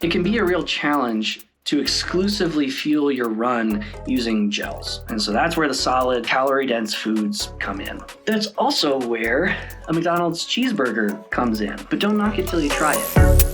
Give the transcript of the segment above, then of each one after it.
It can be a real challenge to exclusively fuel your run using gels. And so that's where the solid, calorie-dense foods come in. That's also where a McDonald's cheeseburger comes in. But don't knock it till you try it.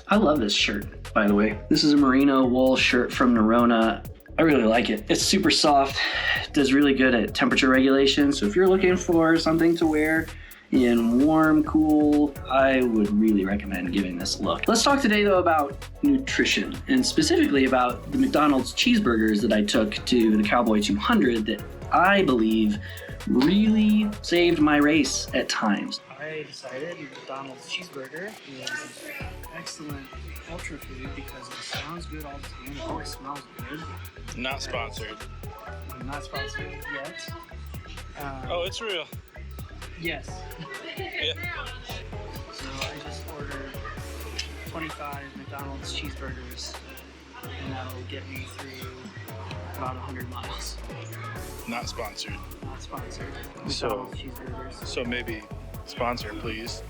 I love this shirt, by the way. This is a merino wool shirt from Nerona. I really like it. It's super soft, does really good at temperature regulation. So if you're looking for something to wear in warm, cool, I would really recommend giving this a look. Let's talk today though about nutrition, and specifically about the McDonald's cheeseburgers that I took to the Cowboy 200 that I believe really saved my race at times. I decided McDonald's cheeseburger is an excellent ultra food because it sounds good all the time. It always smells good. Not sponsored. I'm not sponsored yet. Oh, it's real. Yes. Yeah. So I just ordered 25 McDonald's cheeseburgers, and that'll get me through about 100 miles. Not sponsored. Not sponsored. So- McDonald's cheeseburgers. So maybe sponsor, please.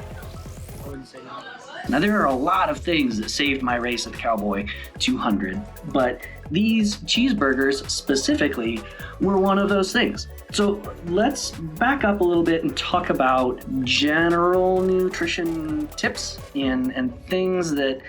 I wouldn't say no. Now, there are a lot of things that saved my race at the Cowboy 200, but these cheeseburgers specifically were one of those things. So let's back up a little bit and talk about general nutrition tips and things that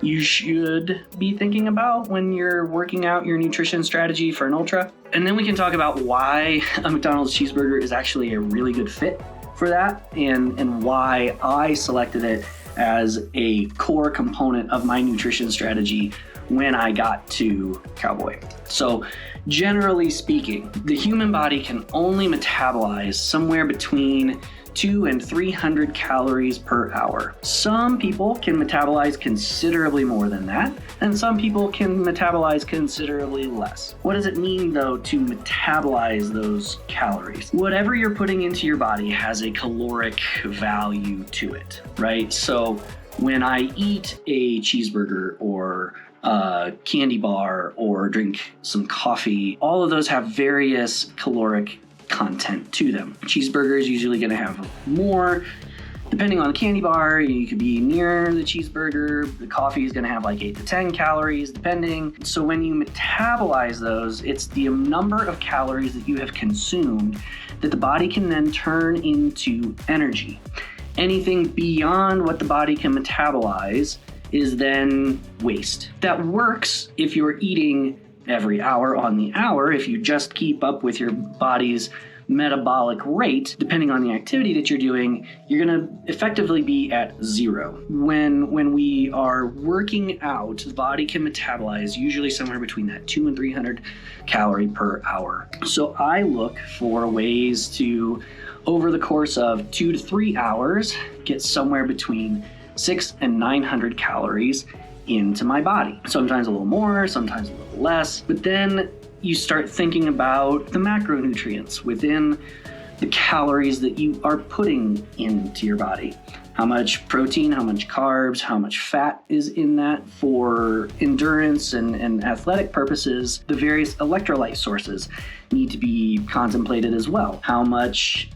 you should be thinking about when you're working out your nutrition strategy for an ultra. And then we can talk about why a McDonald's cheeseburger is actually a really good fit for that, and why I selected it as a core component of my nutrition strategy when I got to Cowboy. So generally speaking, the human body can only metabolize somewhere between 200 and 300 calories per hour. Some people can metabolize considerably more than that, and some people can metabolize considerably less. What does it mean though to metabolize those calories? Whatever you're putting into your body has a caloric value to it, right? So when I eat a cheeseburger or a candy bar or drink some coffee, all of those have various caloric content to them. Cheeseburger is usually going to have more. Depending on the candy bar, you could be near the cheeseburger. The coffee is going to have like 8 to 10 calories, depending. So when you metabolize those, it's the number of calories that you have consumed that the body can then turn into energy. Anything beyond what the body can metabolize is then waste. That works if you're eating every hour on the hour. If you just keep up with your body's metabolic rate, depending on the activity that you're doing, you're gonna effectively be at zero. When we are working out, the body can metabolize usually somewhere between that 200 and 300 calorie per hour. So I look for ways to, over the course of 2 to 3 hours, get somewhere between 600 and 900 calories into my body. Sometimes a little more, sometimes a little less, but then you start thinking about the macronutrients within the calories that you are putting into your body. How much protein, how much carbs, how much fat is in that for endurance and athletic purposes. The various electrolyte sources need to be contemplated as well. How much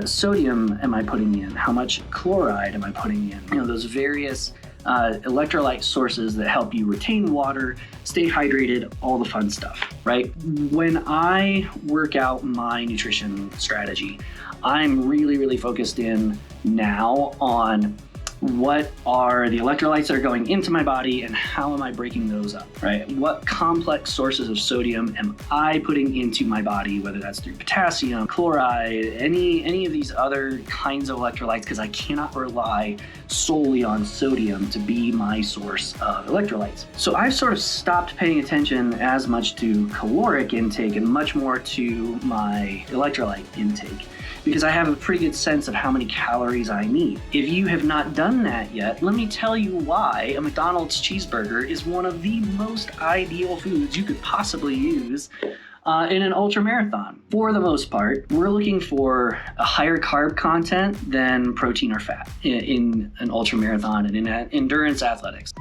sodium am I putting in? How much chloride am I putting in? You know, those various electrolyte sources that help you retain water, stay hydrated, all the fun stuff, right? When I work out my nutrition strategy, I'm really focused in now on what are the electrolytes that are going into my body and how am I breaking those up, right? What complex sources of sodium am I putting into my body, whether that's through potassium, chloride, any of these other kinds of electrolytes, because I cannot rely solely on sodium to be my source of electrolytes. So I've sort of stopped paying attention as much to caloric intake and much more to my electrolyte intake, because I have a pretty good sense of how many calories I need. If you have not done that yet, let me tell you why a McDonald's cheeseburger is one of the most ideal foods you could possibly use In an ultramarathon, for the most part, we're looking for a higher carb content than protein or fat in an ultramarathon and in endurance athletics.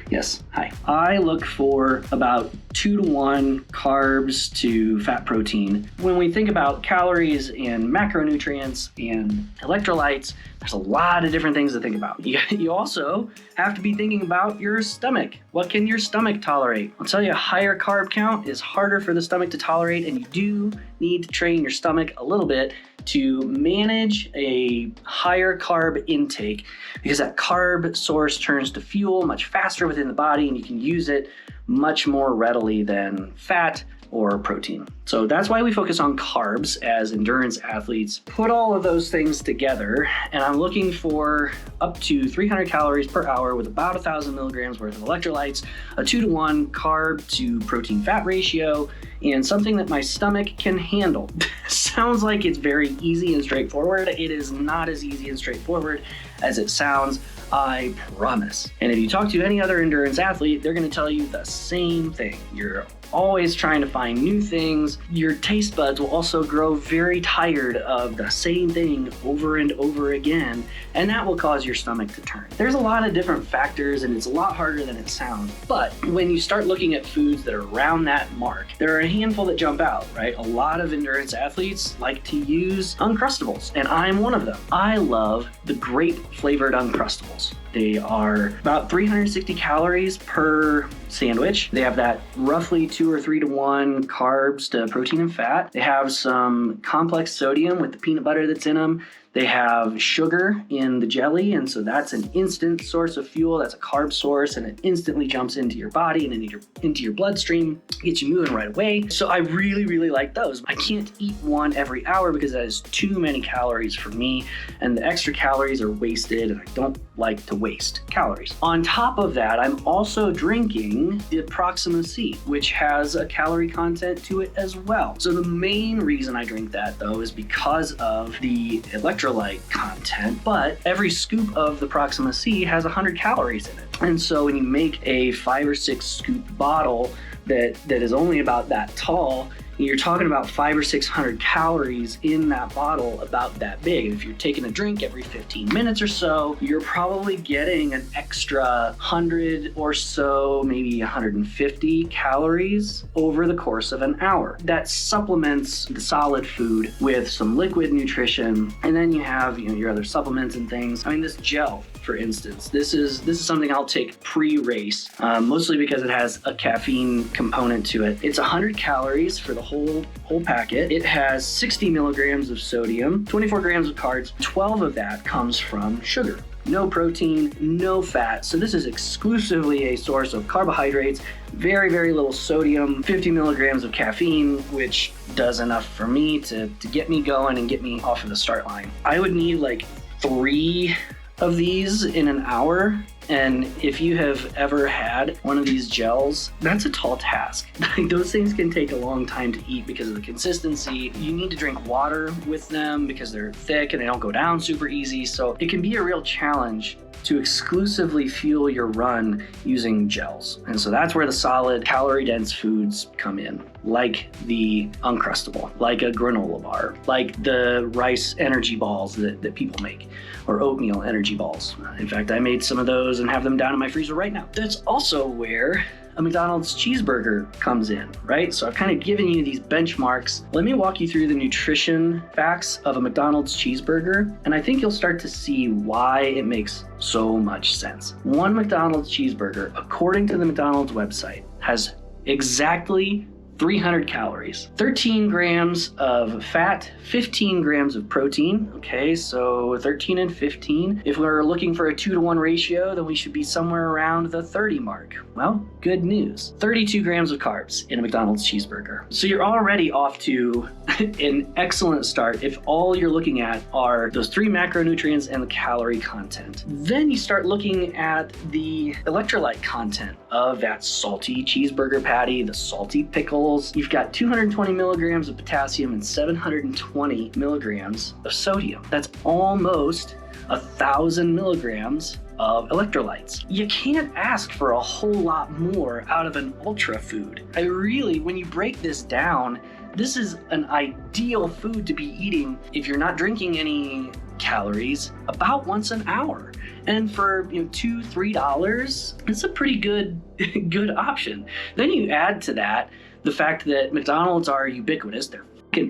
Yes, hi. I look for about 2-to-1 carbs to fat protein. When we think about calories and macronutrients and electrolytes, there's a lot of different things to think about. You also have to be thinking about your stomach. What can your stomach tolerate? I'll tell you, a higher carb count is harder for the stomach to tolerate, and you do need to train your stomach a little bit to manage a higher carb intake, because that carb source turns to fuel much faster within the body, and you can use it much more readily than fat or protein. So that's why we focus on carbs as endurance athletes. Put all of those things together, and I'm looking for up to 300 calories per hour with about 1,000 milligrams worth of electrolytes, a 2-to-1 carb to protein fat ratio, and something that my stomach can handle. Sounds like it's very easy and straightforward. It is not as easy and straightforward as it sounds, I promise. And if you talk to any other endurance athlete, they're gonna tell you the same thing. You're always trying to find new things. Your taste buds will also grow very tired of the same thing over and over again, and that will cause your stomach to turn. There's a lot of different factors, and it's a lot harder than it sounds. But when you start looking at foods that are around that mark, there are a handful that jump out, right? A lot of endurance athletes like to use Uncrustables, and I'm one of them. I love the grape flavored Uncrustables. They are about 360 calories per sandwich. They have that roughly 2 or 3-to-1 carbs to protein and fat. They have some complex sodium with the peanut butter that's in them. They have sugar in the jelly, and so that's an instant source of fuel. That's a carb source, and it instantly jumps into your body and into your bloodstream, gets you moving right away. So I really, really like those. I can't eat one every hour because that is too many calories for me, and the extra calories are wasted, and I don't like to waste calories. On top of that, I'm also drinking the Proxima C, which has a calorie content to it as well. So the main reason I drink that, though, is because of the electrolyte content, but every scoop of the Proxima C has 100 calories in it. And so when you make a 5 or 6 scoop bottle that is only about that tall, you're talking about 500 or 600 calories in that bottle about that big. And if you're taking a drink every 15 minutes or so, you're probably getting an extra 100 or so, maybe 150 calories over the course of an hour. That supplements the solid food with some liquid nutrition, and then you have your other supplements and things. I mean, this gel, for instance, this is something I'll take pre-race, mostly because it has a caffeine component to it. It's 100 calories for the whole packet. It has 60 milligrams of sodium, 24 grams of carbs. 12 of that comes from sugar. No protein, no fat. So this is exclusively a source of carbohydrates, very, very little sodium, 50 milligrams of caffeine, which does enough for me to get me going and get me off of the start line. I would need like 3 of these in an hour, and if you have ever had one of these gels, that's a tall task. Those things can take a long time to eat because of the consistency. You need to drink water with them because they're thick and they don't go down super easy, so it can be a real challenge to exclusively fuel your run using gels. And so that's where the solid calorie-dense foods come in, like the Uncrustable, like a granola bar, like the rice energy balls that people make, or oatmeal energy balls. In fact, I made some of those and have them down in my freezer right now. That's also where a McDonald's cheeseburger comes in, right? So I've kind of given you these benchmarks. Let me walk you through the nutrition facts of a McDonald's cheeseburger, and I think you'll start to see why it makes so much sense. One McDonald's cheeseburger, according to the McDonald's website, has exactly 300 calories, 13 grams of fat, 15 grams of protein. Okay, so 13 and 15. If we're looking for a 2-to-1 ratio, then we should be somewhere around the 30 mark. Well, good news. 32 grams of carbs in a McDonald's cheeseburger. So you're already off to an excellent start if all you're looking at are those 3 macronutrients and the calorie content. Then you start looking at the electrolyte content of that salty cheeseburger patty, the salty pickles. You've got 220 milligrams of potassium and 720 milligrams of sodium. That's almost 1,000 milligrams of electrolytes. You can't ask for a whole lot more out of an ultra food. When you break this down, this is an ideal food to be eating if you're not drinking any calories about once an hour. And for $2-3, it's a pretty good option. Then you add to that the fact that McDonald's are ubiquitous. They're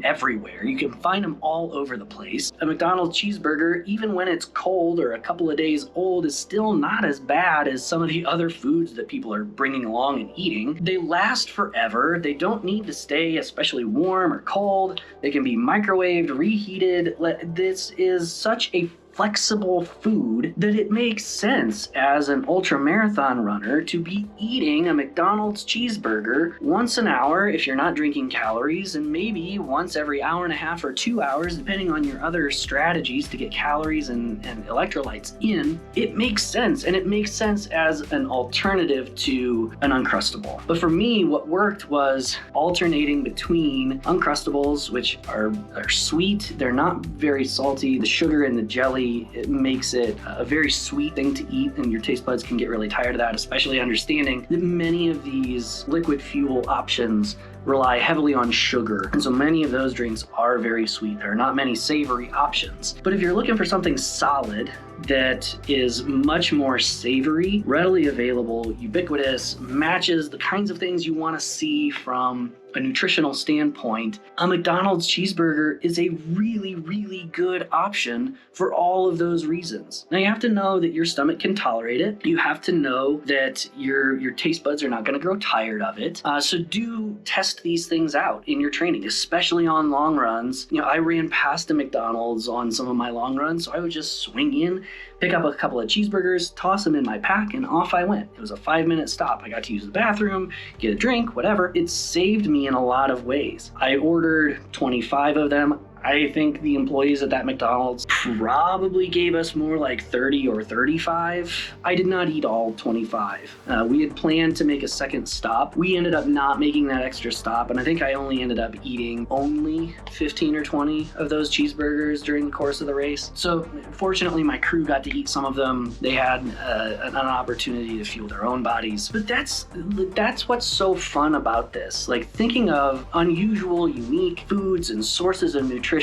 everywhere. You can find them all over the place. A McDonald's cheeseburger, even when it's cold or a couple of days old, is still not as bad as some of the other foods that people are bringing along and eating. They last forever. They don't need to stay especially warm or cold. They can be microwaved, reheated. This is such a flexible food that it makes sense as an ultramarathon runner to be eating a McDonald's cheeseburger once an hour if you're not drinking calories, and maybe once every hour and a half or 2 hours, depending on your other strategies to get calories and electrolytes in. It makes sense, and it makes sense as an alternative to an Uncrustable. But for me, what worked was alternating between Uncrustables, which are sweet. They're not very salty. The sugar and the jelly, it makes it a very sweet thing to eat, and your taste buds can get really tired of that, especially understanding that many of these liquid fuel options rely heavily on sugar. And so many of those drinks are very sweet. There are not many savory options. But if you're looking for something solid that is much more savory, readily available, ubiquitous, matches the kinds of things you want to see from a nutritional standpoint, a McDonald's cheeseburger is a really, really good option for all of those reasons. Now, you have to know that your stomach can tolerate it. You have to know that your taste buds are not going to grow tired of it. So do test these things out in your training, especially on long runs. I ran past a McDonald's on some of my long runs, so I would just swing in, pick up a couple of cheeseburgers, toss them in my pack, and off I went. It was a 5-minute stop. I got to use the bathroom, get a drink, whatever. It saved me in a lot of ways. I ordered 25 of them. I think the employees at that McDonald's probably gave us more like 30 or 35. I did not eat all 25. We had planned to make a second stop. We ended up not making that extra stop, and I think I only ended up eating only 15 or 20 of those cheeseburgers during the course of the race. So fortunately, my crew got to eat some of them. They had an opportunity to fuel their own bodies. But that's what's so fun about this. Like, thinking of unusual, unique foods and sources of nutrition,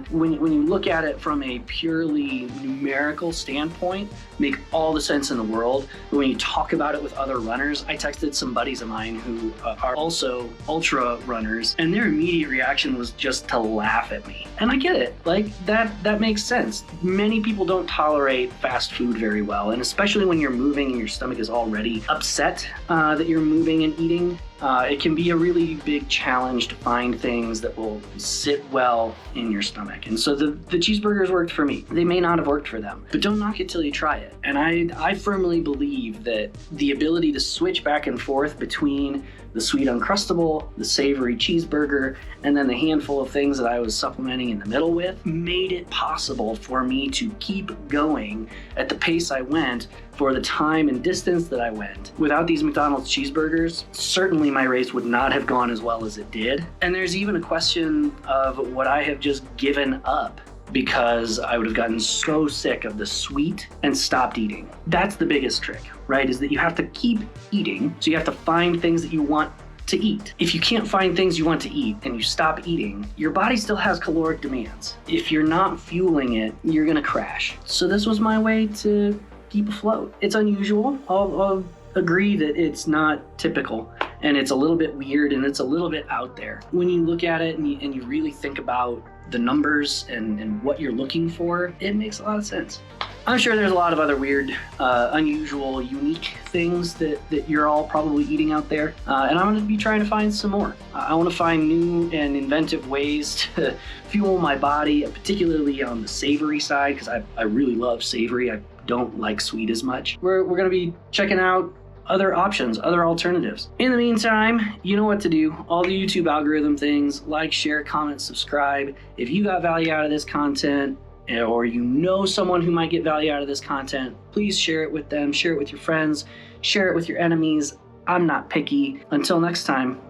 when you look at it from a purely numerical standpoint, make all the sense in the world. But when you talk about it with other runners, I texted some buddies of mine who are also ultra runners, and their immediate reaction was just to laugh at me. And I get it. Like, that makes sense. Many people don't tolerate fast food very well, and especially when you're moving and your stomach is already upset that you're moving and eating. It can be a really big challenge to find things that will sit well in your stomach. And so the cheeseburgers worked for me. They may not have worked for them, but don't knock it till you try it. And I firmly believe that the ability to switch back and forth between the sweet Uncrustable, the savory cheeseburger, and then the handful of things that I was supplementing in the middle with made it possible for me to keep going at the pace I went for the time and distance that I went. Without these McDonald's cheeseburgers, certainly my race would not have gone as well as it did. And there's even a question of what I have just given up because I would have gotten so sick of the sweet and stopped eating. That's the biggest trick, right? Is that you have to keep eating, so you have to find things that you want to eat. If you can't find things you want to eat and you stop eating, your body still has caloric demands. If you're not fueling it, you're gonna crash. So this was my way to keep afloat. It's unusual. I'll agree that it's not typical, and it's a little bit weird, and it's a little bit out there. When you look at it and you really think about the numbers and what you're looking for, it makes a lot of sense. I'm sure there's a lot of other weird, unusual, unique things that you're all probably eating out there, and I'm going to be trying to find some more. I want to find new and inventive ways to fuel my body, particularly on the savory side, because I really love savory. I don't like sweet as much. We're going to be checking out other options, other alternatives. In the meantime, you know what to do. All the YouTube algorithm things, like, share, comment, subscribe. If you got value out of this content, or you know someone who might get value out of this content, please share it with them, share it with your friends, share it with your enemies. I'm not picky. Until next time,